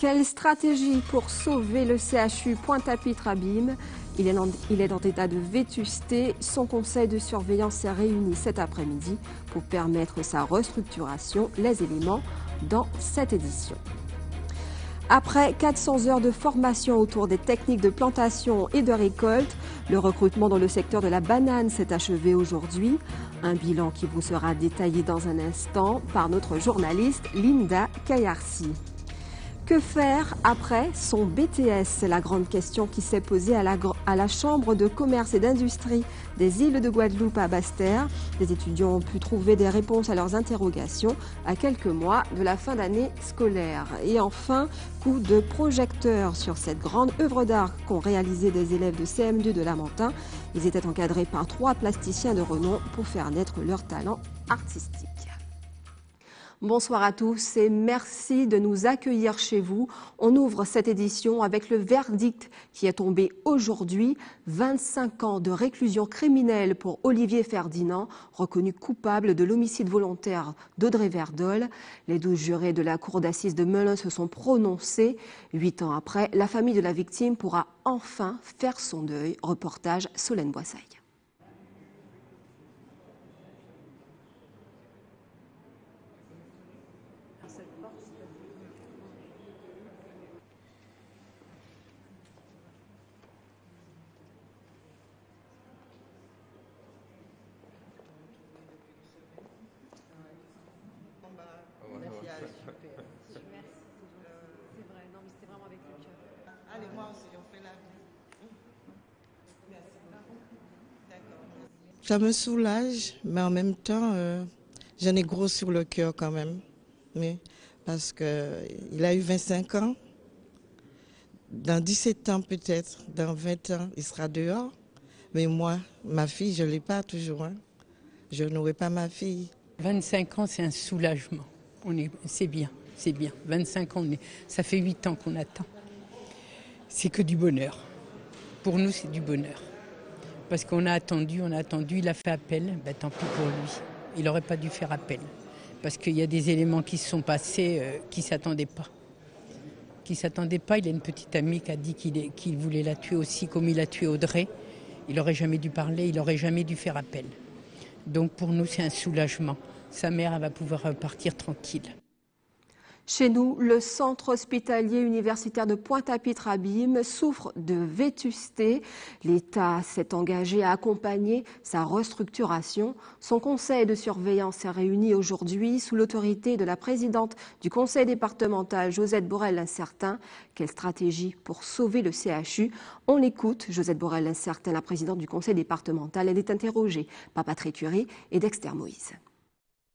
Quelle stratégie pour sauver le CHU Pointe-à-Pitre-Abîme? Il est en état de vétusté. Son conseil de surveillance s'est réuni cet après-midi pour permettre sa restructuration. Les éléments dans cette édition. Après 400 heures de formation autour des techniques de plantation et de récolte, le recrutement dans le secteur de la banane s'est achevé aujourd'hui. Un bilan qui vous sera détaillé dans un instant par notre journaliste Linda Kayarsi. Que faire après son BTS? C'est la grande question qui s'est posée à la Chambre de commerce et d'industrie des îles de Guadeloupe à Basse-Terre. Les étudiants ont pu trouver des réponses à leurs interrogations à quelques mois de la fin d'année scolaire. Et enfin, coup de projecteur sur cette grande œuvre d'art qu'ont réalisé des élèves de CM2 de Lamentin. Ils étaient encadrés par 3 plasticiens de renom pour faire naître leur talent artistique. Bonsoir à tous et merci de nous accueillir chez vous. On ouvre cette édition avec le verdict qui est tombé aujourd'hui. 25 ans de réclusion criminelle pour Olivier Ferdinand, reconnu coupable de l'homicide volontaire d'Audrey Verdol. Les 12 jurés de la cour d'assises de Melun se sont prononcés. 8 ans après, la famille de la victime pourra enfin faire son deuil. Reportage Solène Boissaille. Ça me soulage, mais en même temps, j'en ai gros sur le cœur quand même. Oui, parce qu'il a eu 25 ans. Dans 17 ans peut-être, dans 20 ans, il sera dehors. Mais moi, ma fille, je ne l'ai pas toujours. Hein. Je n'aurai pas ma fille. 25 ans, c'est un soulagement. C'est bien, c'est bien. 25 ans, ça fait 8 ans qu'on attend. C'est que du bonheur. Pour nous, c'est du bonheur. Parce qu'on a attendu, il a fait appel, ben, tant pis pour lui. Il n'aurait pas dû faire appel. Parce qu'il y a des éléments qui se sont passés qui ne s'attendaient pas. Il a une petite amie qui a dit qu'il voulait la tuer aussi, comme il a tué Audrey. Il n'aurait jamais dû parler, il n'aurait jamais dû faire appel. Donc pour nous, c'est un soulagement. Sa mère, elle va pouvoir partir tranquille. Chez nous, le centre hospitalier universitaire de Pointe-à-Pitre-Abîme souffre de vétusté. L'État s'est engagé à accompagner sa restructuration. Son conseil de surveillance s'est réuni aujourd'hui sous l'autorité de la présidente du conseil départemental, Josette Borel-Incertain. Quelle stratégie pour sauver le CHU? On l'écoute, Josette Borel-Incertain, la présidente du conseil départemental. Elle est interrogée par Patrick Curie et Dexter Moïse.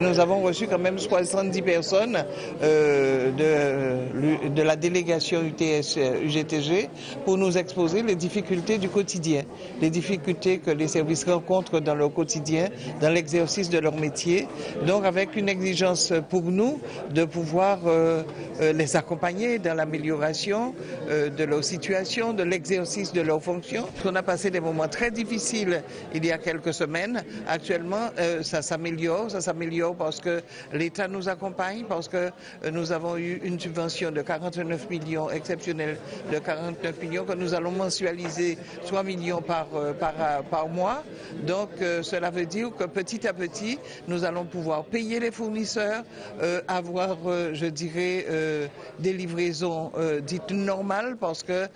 Nous avons reçu quand même 70 personnes de la délégation UTS-UGTG pour nous exposer les difficultés du quotidien, les difficultés que les services rencontrent dans leur quotidien, dans l'exercice de leur métier. Donc avec une exigence pour nous de pouvoir les accompagner dans l'amélioration de leur situation, de l'exercice de leurs fonctions. On a passé des moments très difficiles il y a quelques semaines. Actuellement, ça s'améliore parce que l'État nous accompagne, parce que nous avons eu une subvention de 49 millions exceptionnelle, de 49 millions que nous allons mensualiser 3 millions par mois. Donc cela veut dire que petit à petit, nous allons pouvoir payer les fournisseurs, avoir, je dirais, des livraisons dites normales parce que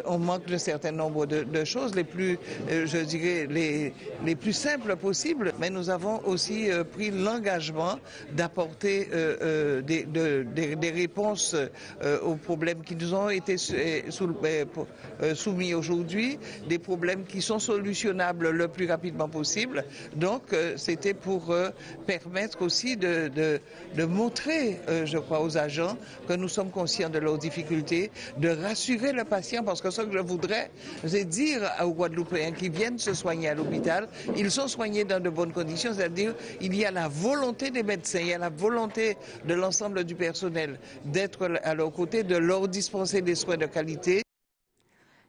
on manque de certain nombre de choses, les plus, je dirais, les plus simples possibles. Mais nous avons aussi pris l'engagement d'apporter des réponses aux problèmes qui nous ont été soumis aujourd'hui, des problèmes qui sont solutionnables le plus rapidement possible. Donc c'était pour permettre aussi de montrer, je crois, aux agents que nous sommes conscients de leurs difficultés, de rassurer le patient, parce que ce que je voudrais, c'est dire aux Guadeloupéens qui viennent se soigner à l'hôpital, ils sont soignés dans de bonnes conditions, c'est-à-dire il y a la volonté des médecins, il y a la volonté de l'ensemble du personnel d'être à leur côté, de leur dispenser des soins de qualité.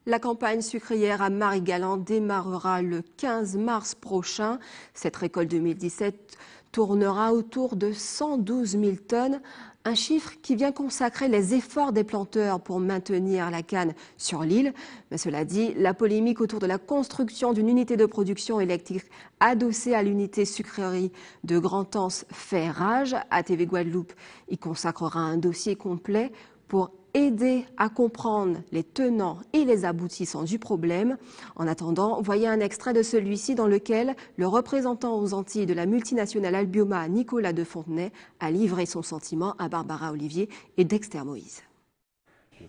La campagne sucrière à Marie-Galante démarrera le 15 mars prochain. Cette récolte 2017 tournera autour de 112 000 tonnes, un chiffre qui vient consacrer les efforts des planteurs pour maintenir la canne sur l'île. Mais cela dit, la polémique autour de la construction d'une unité de production électrique adossée à l'unité sucrerie de Grand-Anse fait rage. ATV Guadeloupe y consacrera un dossier complet pour aider à comprendre les tenants et les aboutissants du problème. En attendant, voyez un extrait de celui-ci dans lequel le représentant aux Antilles de la multinationale Albioma, Nicolas de Fontenay, a livré son sentiment à Barbara Olivier et Dexter Moïse.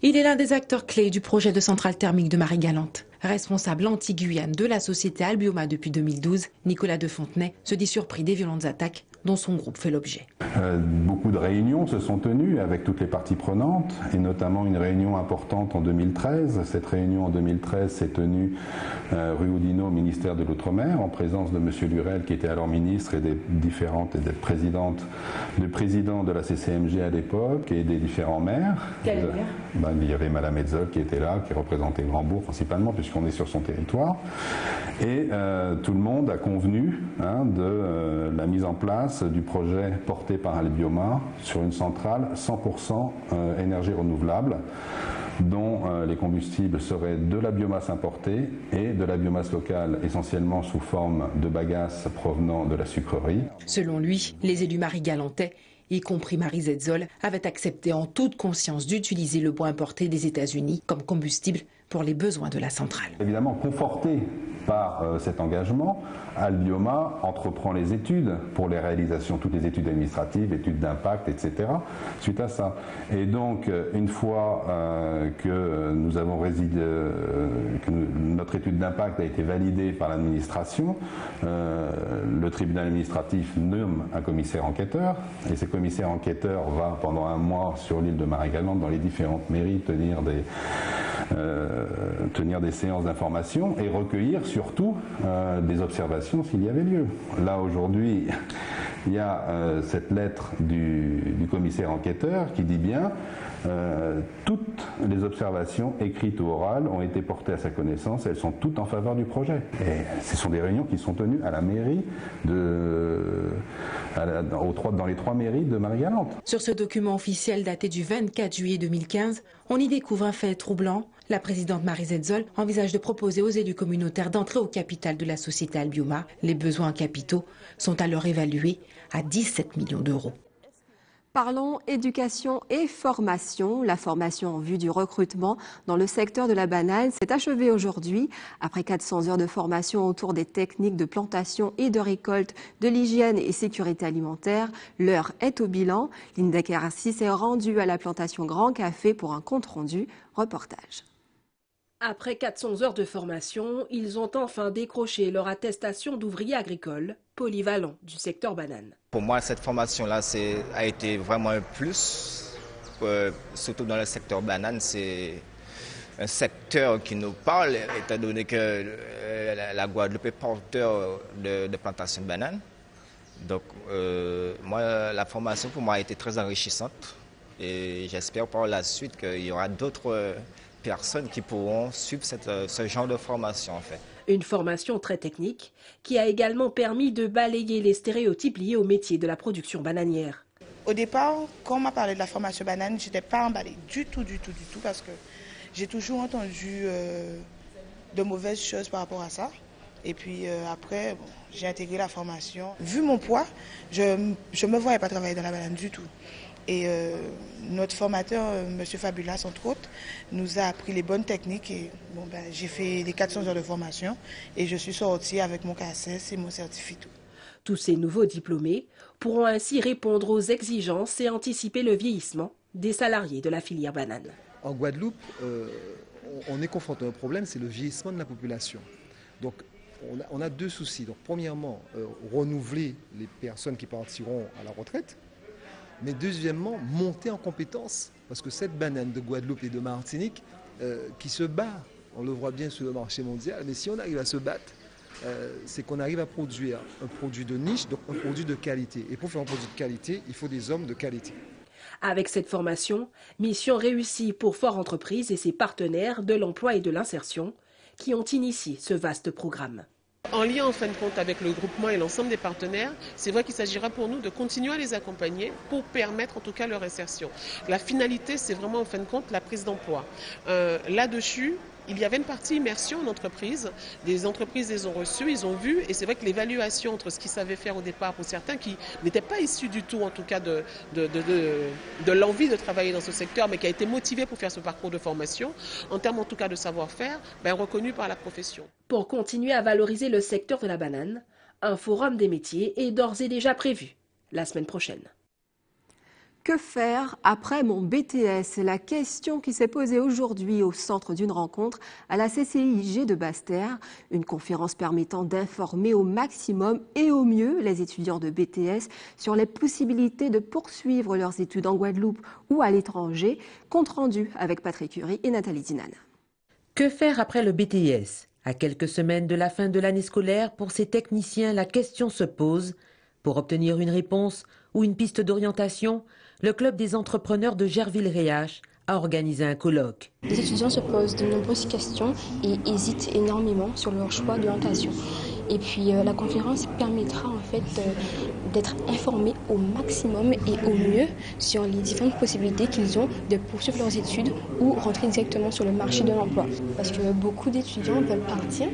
Il est l'un des acteurs clés du projet de centrale thermique de Marie-Galante. Responsable anti-Guyane de la société Albioma depuis 2012, Nicolas de Fontenay se dit surpris des violentes attaques dont son groupe fait l'objet. Beaucoup de réunions se sont tenues avec toutes les parties prenantes, et notamment une réunion importante en 2013. Cette réunion en 2013 s'est tenue rue Oudinot, au ministère de l'Outre-mer, en présence de M. Lurel, qui était alors ministre, et des présidents de la CCMG à l'époque, et des différents maires. Quel maire? Il y avait Mme Hetzel qui était là, qui représentait Grand-Bourg principalement, puisqu'on est sur son territoire. Et tout le monde a convenu de la mise en place du projet porté par Albioma sur une centrale 100% énergie renouvelable, dont les combustibles seraient de la biomasse importée et de la biomasse locale, essentiellement sous forme de bagasse provenant de la sucrerie. Selon lui, les élus marie-galantais, y compris Marie Hetzel, avaient accepté en toute conscience d'utiliser le bois importé des États-Unis comme combustible pour les besoins de la centrale. Évidemment, conforté par cet engagement, Albioma entreprend les études pour les réalisations, toutes les études administratives, études d'impact, etc. suite à ça. Et donc, une fois que nous avons que notre étude d'impact a été validée par l'administration, le tribunal administratif nomme un commissaire enquêteur, et ce commissaire enquêteur va pendant un mois sur l'île de Marie-Galante dans les différentes mairies tenir des séances d'information et recueillir surtout des observations s'il y avait lieu. Là aujourd'hui, il y a cette lettre du commissaire enquêteur qui dit bien toutes les observations écrites ou orales ont été portées à sa connaissance, elles sont toutes en faveur du projet. Et ce sont des réunions qui sont tenues à la mairie dans les 3 mairies de Marie-Galante. Sur ce document officiel daté du 24 juillet 2015, on y découvre un fait troublant. La présidente Marie Hetzel envisage de proposer aux élus communautaires d'entrer au capital de la société Albioma. Les besoins en capitaux sont alors évalués à 17 millions d'euros. Parlons éducation et formation. La formation en vue du recrutement dans le secteur de la banane s'est achevée aujourd'hui. Après 400 heures de formation autour des techniques de plantation et de récolte, de l'hygiène et sécurité alimentaire, l'heure est au bilan. Linda Kerassi s'est rendue à la plantation Grand Café pour un compte-rendu. Reportage. Après 400 heures de formation, ils ont enfin décroché leur attestation d'ouvrier agricole polyvalent du secteur banane. Pour moi, cette formation-là a été vraiment un plus, surtout dans le secteur banane. C'est un secteur qui nous parle, étant donné que la Guadeloupe est porteur de plantation de bananes. Donc, la formation pour moi a été très enrichissante et j'espère par la suite qu'il y aura d'autres personnes qui pourront suivre ce genre de formation en fait. Une formation très technique qui a également permis de balayer les stéréotypes liés au métier de la production bananière. Au départ, quand on m'a parlé de la formation banane, je n'étais pas emballée du tout parce que j'ai toujours entendu de mauvaises choses par rapport à ça. Et puis après, j'ai intégré la formation. Vu mon poids, je ne me voyais pas travailler dans la banane du tout. Et notre formateur, M. Fabulas, entre autres, nous a appris les bonnes techniques. Et j'ai fait les 400 heures de formation et je suis sortie avec mon KSS et mon certificat. Tous ces nouveaux diplômés pourront ainsi répondre aux exigences et anticiper le vieillissement des salariés de la filière banane. En Guadeloupe, on est confronté à un problème, c'est le vieillissement de la population. Donc, on a 2 soucis. Donc, premièrement, renouveler les personnes qui partiront à la retraite. Mais deuxièmement, monter en compétences, parce que cette banane de Guadeloupe et de Martinique qui se bat, on le voit bien sur le marché mondial, mais si on arrive à se battre, c'est qu'on arrive à produire un produit de niche, donc un produit de qualité. Et pour faire un produit de qualité, il faut des hommes de qualité. Avec cette formation, mission réussie pour Fort Entreprise et ses partenaires de l'emploi et de l'insertion qui ont initié ce vaste programme. En lien en fin de compte avec le groupement et l'ensemble des partenaires, c'est vrai qu'il s'agira pour nous de continuer à les accompagner pour permettre en tout cas leur insertion. La finalité, c'est vraiment en fin de compte la prise d'emploi. Là-dessus, il y avait une partie immersion en entreprise. Des entreprises les ont reçues, ils ont vu, et c'est vrai que l'évaluation entre ce qu'ils savaient faire au départ pour certains qui n'étaient pas issus du tout en tout cas de l'envie de travailler dans ce secteur, mais qui a été motivé pour faire ce parcours de formation, en termes en tout cas de savoir-faire, reconnu par la profession. Pour continuer à valoriser le secteur de la banane, un forum des métiers est d'ores et déjà prévu la semaine prochaine. Que faire après mon BTS? C'est la question qui s'est posée aujourd'hui au centre d'une rencontre à la CCIG de Basse-Terre. Une conférence permettant d'informer au maximum et au mieux les étudiants de BTS sur les possibilités de poursuivre leurs études en Guadeloupe ou à l'étranger. Compte rendu avec Patrick Curie et Nathalie Dinan. Que faire après le BTS? À quelques semaines de la fin de l'année scolaire, pour ces techniciens, la question se pose. Pour obtenir une réponse ou une piste d'orientation, le Club des entrepreneurs de Gerville-Réache a organisé un colloque. Les étudiants se posent de nombreuses questions et hésitent énormément sur leur choix d'orientation. Et puis la conférence permettra en fait d'être informés au maximum et au mieux sur les différentes possibilités qu'ils ont de poursuivre leurs études ou rentrer directement sur le marché de l'emploi. Parce que beaucoup d'étudiants veulent partir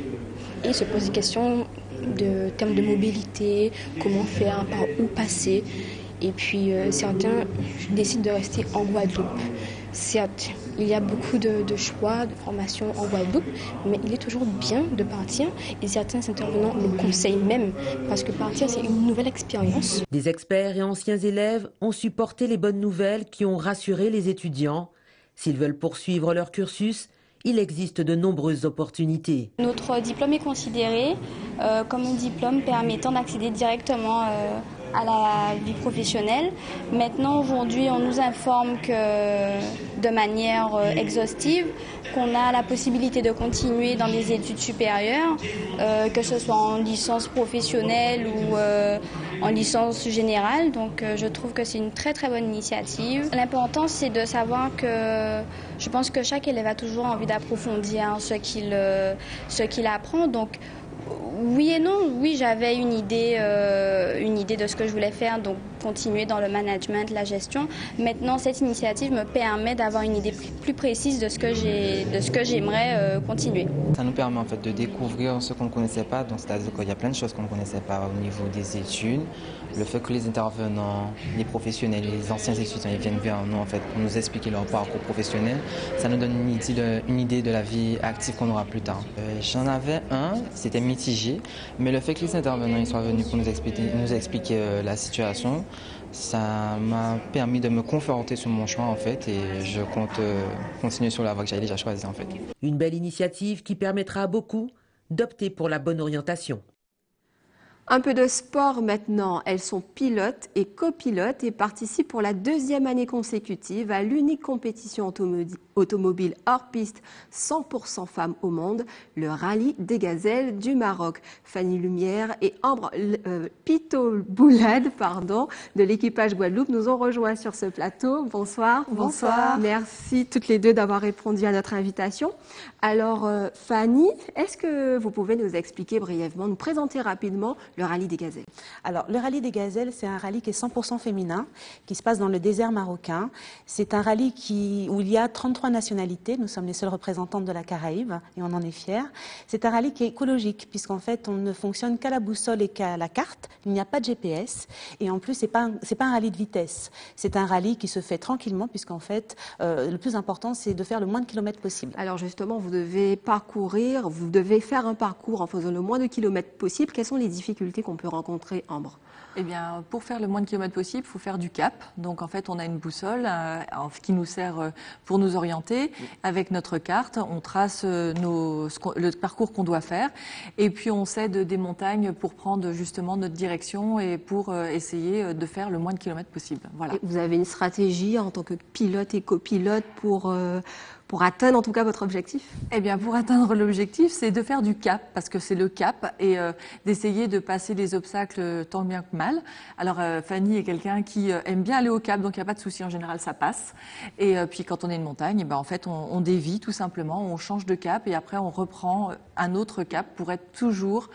et se posent des questions de termes de mobilité, comment faire, par où passer. Et puis certains décident de rester en Guadeloupe. Certes, il y a beaucoup de choix de formation en Guadeloupe, mais il est toujours bien de partir et certains intervenants le conseillent même parce que partir, c'est une nouvelle expérience. Des experts et anciens élèves ont supporté les bonnes nouvelles qui ont rassuré les étudiants. S'ils veulent poursuivre leur cursus, il existe de nombreuses opportunités. Notre diplôme est considéré comme un diplôme permettant d'accéder directement à la vie professionnelle. Maintenant, aujourd'hui, on nous informe que de manière exhaustive, qu'on a la possibilité de continuer dans des études supérieures, que ce soit en licence professionnelle ou en licence générale. Donc, je trouve que c'est une très très bonne initiative. L'important, c'est de savoir que je pense que chaque élève a toujours envie d'approfondir ce qu'il apprend. Donc, oui et non. Oui, j'avais une idée de ce que je voulais faire, donc continuer dans le management, la gestion. Maintenant, cette initiative me permet d'avoir une idée plus précise de ce que j'aimerais continuer. Ça nous permet en fait de découvrir ce qu'on ne connaissait pas, donc c'est-à-dire qu'il y a plein de choses qu'on ne connaissait pas au niveau des études. Le fait que les intervenants, les professionnels, les anciens étudiants, ils viennent vers nous en fait pour nous expliquer leur parcours professionnel, ça nous donne une idée de la vie active qu'on aura plus tard. J'en avais un, c'était mitigé, mais le fait que les intervenants ils soient venus pour nous expliquer la situation, ça m'a permis de me conforter sur mon choix en fait et je compte continuer sur la voie que j'avais déjà choisie en fait. Une belle initiative qui permettra à beaucoup d'opter pour la bonne orientation. Un peu de sport maintenant. Elles sont pilotes et copilotes et participent pour la 2e année consécutive à l'unique compétition automobile hors piste 100% femmes au monde, le Rallye des Gazelles du Maroc. Fanny Lumière et Ambre Pito-Boulade de l'équipage Guadeloupe nous ont rejoints sur ce plateau. Bonsoir. Bonsoir. Merci toutes les deux d'avoir répondu à notre invitation. Alors Fanny, est-ce que vous pouvez nous expliquer brièvement, nous présenter rapidement le Rallye des Gazelles? Alors, le Rallye des Gazelles, c'est un rallye qui est 100% féminin, qui se passe dans le désert marocain. C'est un rallye où il y a 33 nationalités. Nous sommes les seuls représentantes de la Caraïbe et on en est fiers. C'est un rallye qui est écologique, puisqu'en fait, on ne fonctionne qu'à la boussole et qu'à la carte. Il n'y a pas de GPS. Et en plus, c'est pas un rallye de vitesse. C'est un rallye qui se fait tranquillement, puisqu'en fait, le plus important, c'est de faire le moins de kilomètres possible. Alors justement, vous devez faire un parcours en faisant le moins de kilomètres possible. Quelles sont les difficultés qu'on peut rencontrer, Ambre? Eh bien, pour faire le moins de kilomètres possible, il faut faire du cap. Donc, en fait, on a une boussole qui nous sert pour nous orienter. Avec notre carte, on trace le parcours qu'on doit faire. Et puis, on s'aide des montagnes pour prendre justement notre direction et pour essayer de faire le moins de kilomètres possible. Voilà. Et vous avez une stratégie en tant que pilote et copilote pour atteindre en tout cas votre objectif? Eh bien, pour atteindre l'objectif, c'est de faire du cap, parce que c'est le cap, et d'essayer de passer les obstacles tant bien que mal. Alors, Fanny est quelqu'un qui aime bien aller au cap, donc il n'y a pas de souci, en général, ça passe. Et puis, quand on est une montagne, en fait, on dévie tout simplement, on change de cap, et après, on reprend un autre cap pour être toujours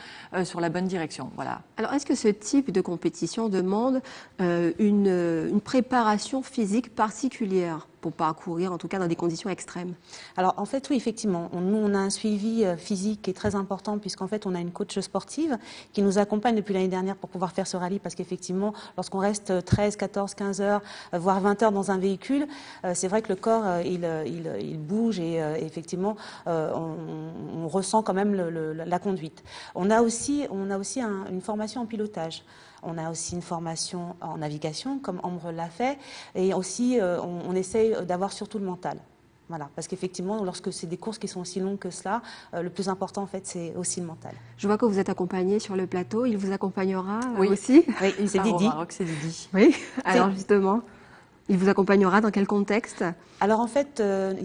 sur la bonne direction. Voilà. Alors, est-ce que ce type de compétition demande une préparation physique particulière pour parcourir, en tout cas dans des conditions extrêmes? Alors en fait oui, effectivement, nous on a un suivi physique qui est très important puisqu'en fait on a une coach sportive qui nous accompagne depuis l'année dernière pour pouvoir faire ce rallye parce qu'effectivement lorsqu'on reste 13, 14, 15 heures, voire 20 heures dans un véhicule, c'est vrai que le corps il bouge et effectivement on ressent quand même la conduite. On a aussi une formation en pilotage. On a aussi une formation en navigation, comme Ambre l'a fait, et aussi on essaye d'avoir surtout le mental. Voilà, parce qu'effectivement, lorsque c'est des courses qui sont aussi longues que cela, le plus important en fait, c'est aussi le mental. Je vois que vous êtes accompagné sur le plateau. Il vous accompagnera oui. aussi. Oui, c'est Didi. C'est Didi. Oui. Alors justement. Il vous accompagnera dans quel contexte? Alors en fait,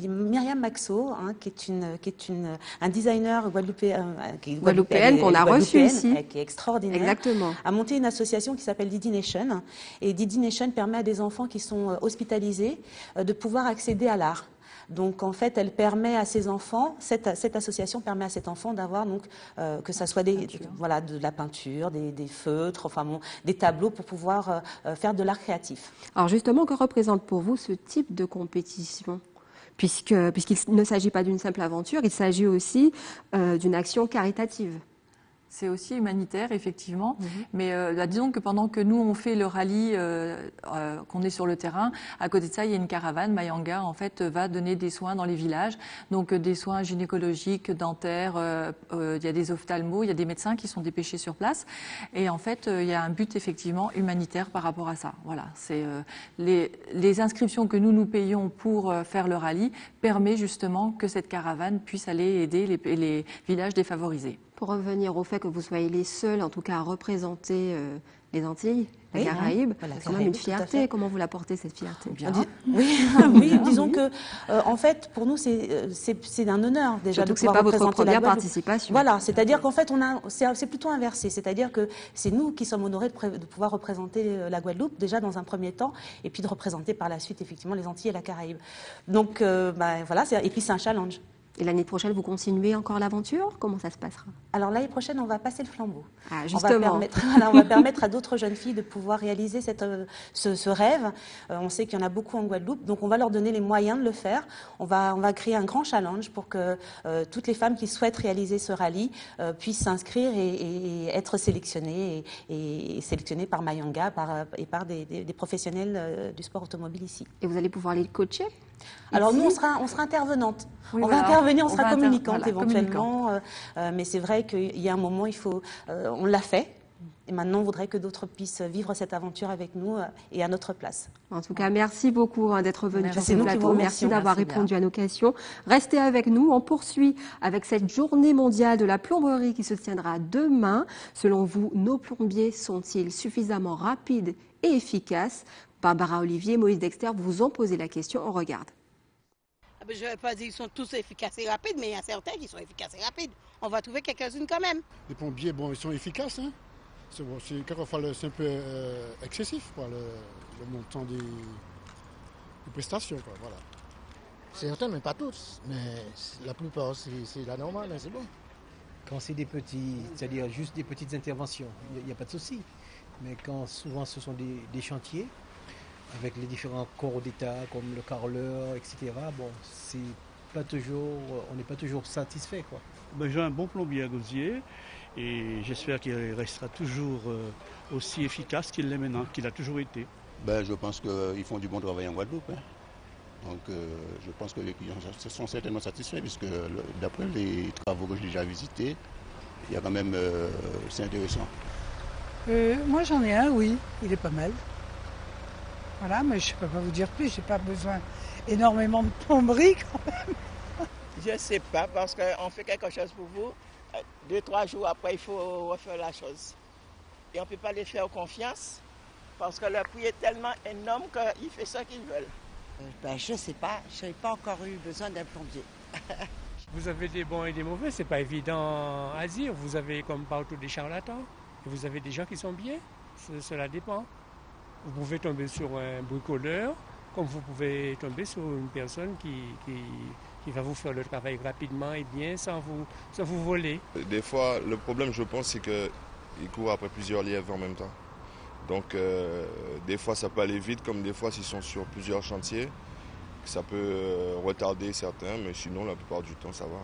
Myriam Maxo, qui est un designer guadeloupéenne qu'on a reçu ici, qui est extraordinaire, exactement, a monté une association qui s'appelle Didi Nation. Et Didi Nation permet à des enfants qui sont hospitalisés de pouvoir accéder à l'art. Donc en fait, elle permet à ces enfants, cette association permet à cet enfant d'avoir donc que ça soit de la peinture, des feutres, enfin bon, des tableaux pour pouvoir faire de l'art créatif. Alors justement, que représente pour vous ce type de compétition? Puisqu'il ne s'agit pas d'une simple aventure, il s'agit aussi d'une action caritative. C'est aussi humanitaire, effectivement. Mais disons que pendant que nous, on fait le rallye, qu'on est sur le terrain, à côté de ça, il y a une caravane. Mayanga, en fait, va donner des soins dans les villages. Donc, des soins gynécologiques, dentaires, il y a des ophtalmos, il y a des médecins qui sont dépêchés sur place. Et en fait, il y a un but, effectivement, humanitaire par rapport à ça. Voilà. C'est les inscriptions que nous payons pour faire le rallye permet justement que cette caravane puisse aller aider les villages défavorisés. Pour revenir au fait que vous soyez les seuls, en tout cas, à représenter les Antilles, les Caraïbes, c'est quand même une fierté. Comment vous la portez, cette fierté? Oui, disons que, en fait, pour nous, c'est un honneur déjà de pouvoir représenter la Guadeloupe. Surtout que c'est pas votre première participation. Voilà, c'est-à-dire qu'en fait, c'est plutôt inversé. C'est-à-dire que c'est nous qui sommes honorés de pouvoir représenter la Guadeloupe, déjà dans un premier temps, et puis de représenter par la suite, effectivement, les Antilles et la Caraïbe. Donc, voilà, et puis c'est un challenge. Et l'année prochaine, vous continuez encore l'aventure? Comment ça se passera? Alors l'année prochaine, on va passer le flambeau. Ah, justement. On va permettre à d'autres jeunes filles de pouvoir réaliser ce rêve. On sait qu'il y en a beaucoup en Guadeloupe, donc on va leur donner les moyens de le faire. On va créer un grand challenge pour que toutes les femmes qui souhaitent réaliser ce rallye puissent s'inscrire et être sélectionnées et sélectionnées par Mayanga et par des professionnels du sport automobile ici. Et vous allez pouvoir les coacher? Alors nous, on sera intervenante. Oui, on va intervenir, on sera communicante éventuellement. Mais c'est vrai qu'il y a un moment, on l'a fait. Et maintenant, on voudrait que d'autres puissent vivre cette aventure avec nous et à notre place. En tout cas, merci beaucoup d'être venu sur ce plateau. Merci d'avoir répondu à nos questions. Restez avec nous. On poursuit avec cette journée mondiale de la plomberie qui se tiendra demain. Selon vous, nos plombiers sont-ils suffisamment rapides et efficaces? Barbara Olivier, Moïse Dexter vous ont posé la question. On regarde. Je ne vais pas dire qu'ils sont tous efficaces et rapides, mais il y a certains qui sont efficaces et rapides. On va trouver quelques-unes quand même. Les pompiers, ils sont efficaces. Hein. Quelquefois, c'est un peu excessif, le montant des prestations. Voilà. Certains, mais pas tous. Mais la plupart, c'est la normale, hein, c'est bon. Quand c'est des petits, c'est-à-dire juste des petites interventions, il n'y a pas de souci. Mais quand souvent ce sont des chantiers, avec les différents corps d'État, comme le carreleur, etc., on n'est pas toujours satisfait, quoi. J'ai un bon plombier à Gosier et j'espère qu'il restera toujours aussi efficace qu'il l'est maintenant, qu'il a toujours été. Je pense qu'ils font du bon travail en Guadeloupe. Hein. Donc je pense que les clients sont certainement satisfaits puisque d'après les travaux que j'ai déjà visités, il y a quand même, c'est intéressant. Moi j'en ai un, oui, il est pas mal. Voilà, mais je ne peux pas vous dire plus, je n'ai pas besoin énormément de plomberie quand même. Je ne sais pas, parce qu'on fait quelque chose pour vous, 2-3 jours après il faut refaire la chose. Et on ne peut pas les faire confiance, parce que le prix est tellement énorme qu'ils font ce qu'ils veulent. Je ne sais pas, je n'ai pas encore eu besoin d'un plombier. Vous avez des bons et des mauvais, c'est pas évident à dire. Vous avez comme partout des charlatans, et vous avez des gens qui sont bien, cela dépend. Vous pouvez tomber sur un bricoleur, comme vous pouvez tomber sur une personne qui qui va vous faire le travail rapidement et bien sans vous voler. Des fois, le problème, je pense, c'est qu'ils courent après plusieurs lièvres en même temps. Donc, des fois, ça peut aller vite, comme des fois, s'ils sont sur plusieurs chantiers, ça peut retarder certains, mais sinon, la plupart du temps, ça va.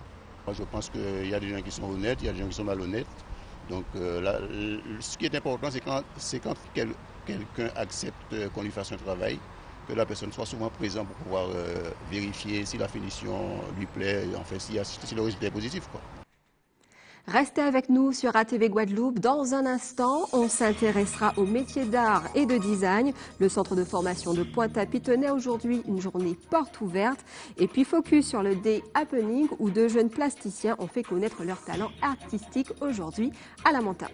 Moi, je pense qu'il y a des gens qui sont honnêtes, il y a des gens qui sont malhonnêtes. Donc, là, ce qui est important, c'est quand quelqu'un accepte qu'on lui fasse un travail, que la personne soit souvent présente pour pouvoir vérifier si la finition lui plaît, et en fait, si le résultat est positif, quoi. Restez avec nous sur ATV Guadeloupe. Dans un instant, on s'intéressera aux métiers d'art et de design. Le centre de formation de Pointe-à-Pitre tenait aujourd'hui une journée porte ouverte. Et puis focus sur le Day Happening où 2 jeunes plasticiens ont fait connaître leur talent artistique aujourd'hui à Lamentin.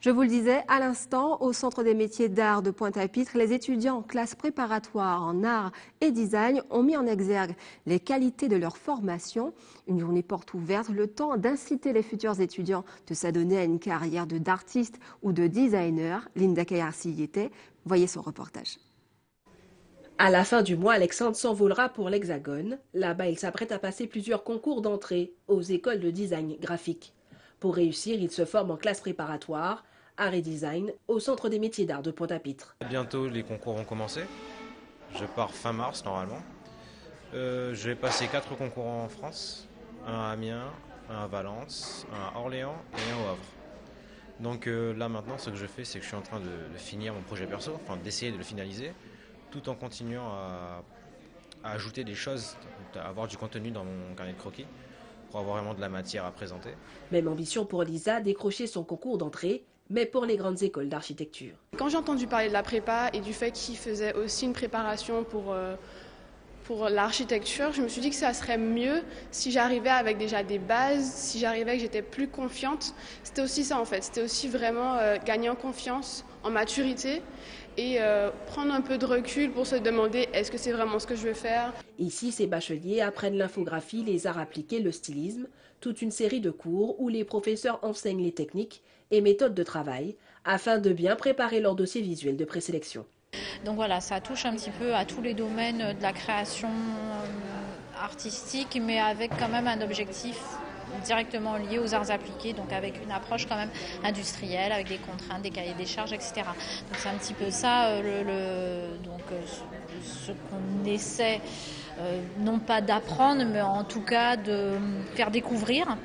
Je vous le disais à l'instant, au Centre des métiers d'art de Pointe-à-Pitre, les étudiants en classe préparatoire en art et design ont mis en exergue les qualités de leur formation. Une journée porte ouverte, le temps d'inciter les futurs étudiants de s'adonner à une carrière d'artiste ou de designer. Linda Kayarsi y était. Voyez son reportage. À la fin du mois, Alexandre s'envolera pour l'Hexagone. Là-bas, il s'apprête à passer plusieurs concours d'entrée aux écoles de design graphique. Pour réussir, il se forme en classe préparatoire, art et design, au Centre des métiers d'art de Pointe-à-Pitre. Bientôt, les concours vont commencer. Je pars fin mars, normalement. Je vais passer 4 concours en France. Un à Amiens, un à Valence, un à Orléans et un au Havre. Donc là, maintenant, ce que je fais, c'est que je suis en train de finir mon projet perso, enfin d'essayer de le finaliser, tout en continuant à ajouter des choses, à avoir du contenu dans mon carnet de croquis, pour avoir vraiment de la matière à présenter. Même ambition pour Lisa, décrocher son concours d'entrée, mais pour les grandes écoles d'architecture. Quand j'ai entendu parler de la prépa et du fait qu'il faisait aussi une préparation pour l'architecture, je me suis dit que ça serait mieux si j'arrivais avec déjà des bases, si j'arrivais que j'étais plus confiante. C'était aussi ça en fait, c'était aussi vraiment gagner en confiance, en maturité et prendre un peu de recul pour se demander est-ce que c'est vraiment ce que je veux faire. Ici, ces bacheliers apprennent l'infographie, les arts appliqués, le stylisme, toute une série de cours où les professeurs enseignent les techniques et méthodes de travail afin de bien préparer leur dossier visuel de présélection. Donc voilà, ça touche un petit peu à tous les domaines de la création artistique, mais avec quand même un objectif directement lié aux arts appliqués, donc avec une approche quand même industrielle, avec des contraintes, des cahiers des charges, etc. Donc c'est un petit peu ça, ce qu'on essaie, non pas d'apprendre, mais en tout cas de faire découvrir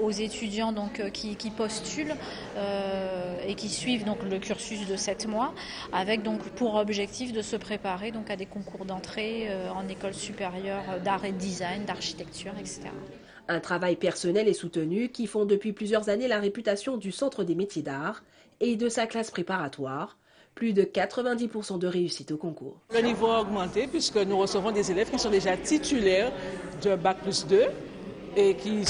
aux étudiants donc, qui postulent et qui suivent donc, le cursus de 7 mois, avec donc, pour objectif de se préparer donc, à des concours d'entrée en école supérieure d'art et de design, d'architecture, etc. Un travail personnel et soutenu qui font depuis plusieurs années la réputation du Centre des métiers d'art et de sa classe préparatoire. Plus de 90% de réussite au concours. Le niveau a augmenté puisque nous recevons des élèves qui sont déjà titulaires de Bac+2 et qui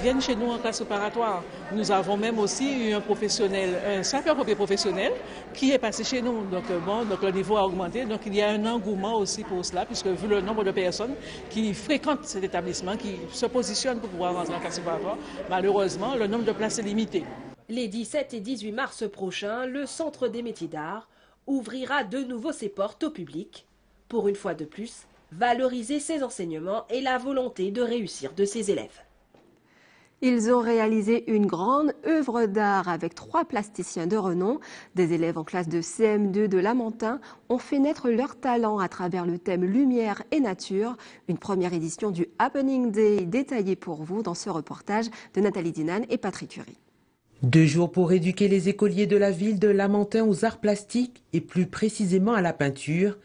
viennent chez nous en classe préparatoire. Nous avons même aussi eu un sapeur-pompier professionnel qui est passé chez nous. Donc le niveau a augmenté. Donc il y a un engouement aussi pour cela, puisque vu le nombre de personnes qui fréquentent cet établissement, qui se positionnent pour pouvoir rentrer en classe préparatoire, malheureusement, le nombre de places est limité. Les 17 et 18 mars prochains, le Centre des métiers d'art ouvrira de nouveau ses portes au public. Pour une fois de plus, valoriser ses enseignements et la volonté de réussir de ses élèves. Ils ont réalisé une grande œuvre d'art avec 3 plasticiens de renom. Des élèves en classe de CM2 de Lamentin ont fait naître leur talent à travers le thème Lumière et Nature. Une première édition du Happening Day détaillée pour vous dans ce reportage de Nathalie Dinan et Patrick Curie. 2 jours pour éduquer les écoliers de la ville de Lamentin aux arts plastiques et plus précisément à la peinture.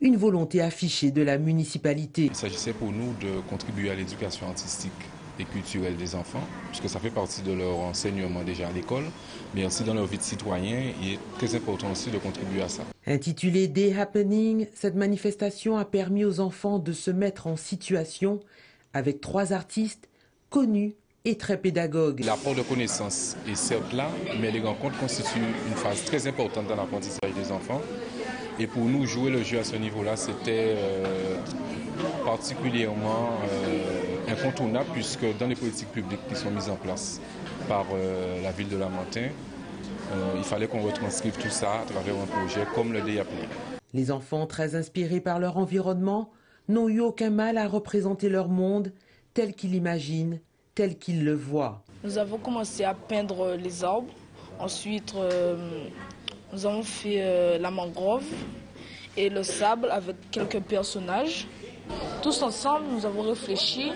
Une volonté affichée de la municipalité. Il s'agissait pour nous de contribuer à l'éducation artistique et culturelle des enfants, puisque ça fait partie de leur enseignement déjà à l'école, mais aussi dans leur vie de citoyen. Il est très important aussi de contribuer à ça. Intitulée Day Happening, cette manifestation a permis aux enfants de se mettre en situation avec 3 artistes connus et très pédagogues. L'apport de connaissances est certes là, mais les rencontres constituent une phase très importante dans l'apprentissage des enfants. Et pour nous, jouer le jeu à ce niveau-là, c'était particulièrement incontournable, puisque dans les politiques publiques qui sont mises en place par la ville de Lamentin, il fallait qu'on retranscrive tout ça à travers un projet comme le Day Happening. Les enfants, très inspirés par leur environnement, n'ont eu aucun mal à représenter leur monde tel qu'ils l'imaginent, tel qu'ils le voient. Nous avons commencé à peindre les arbres. Ensuite, nous avons fait la mangrove et le sable avec quelques personnages. Tous ensemble, nous avons réfléchi.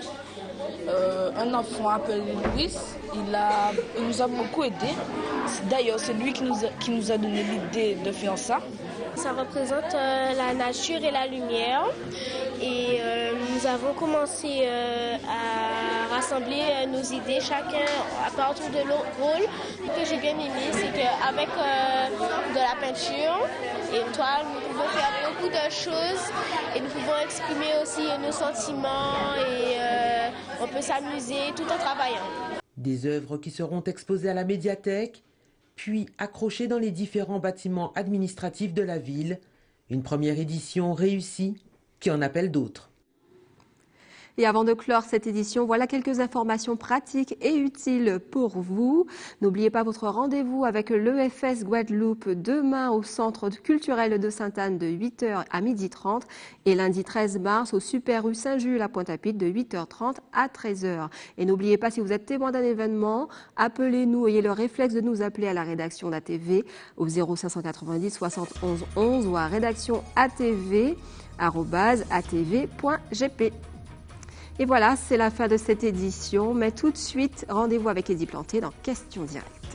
Un enfant appelé Louis, il nous a beaucoup aidé. D'ailleurs, c'est lui qui nous a donné l'idée de faire ça. Ça représente la nature et la lumière. Et nous avons commencé à rassembler nos idées, chacun à partir de leur rôle. Ce que j'ai bien aimé, c'est qu'avec de la peinture et une toile, nous pouvons faire beaucoup de choses et nous pouvons exprimer aussi nos sentiments et on peut s'amuser tout en travaillant. Des œuvres qui seront exposées à la médiathèque, puis accrochées dans les différents bâtiments administratifs de la ville. Une première édition réussie qui en appelle d'autres. Et avant de clore cette édition, voilà quelques informations pratiques et utiles pour vous. N'oubliez pas votre rendez-vous avec l'EFS Guadeloupe demain au Centre culturel de Sainte-Anne de 8h à 12h30 et lundi 13 mars au Super U Saint-Jules à Pointe-à-Pitre de 8h30 à 13h. Et n'oubliez pas, si vous êtes témoin d'un événement, appelez-nous, ayez le réflexe de nous appeler à la rédaction d'ATV au 0590 71 11 ou à rédaction@atv@atv.gp. Et voilà, c'est la fin de cette édition. Mais tout de suite, rendez-vous avec Eddie Planté dans Questions directes.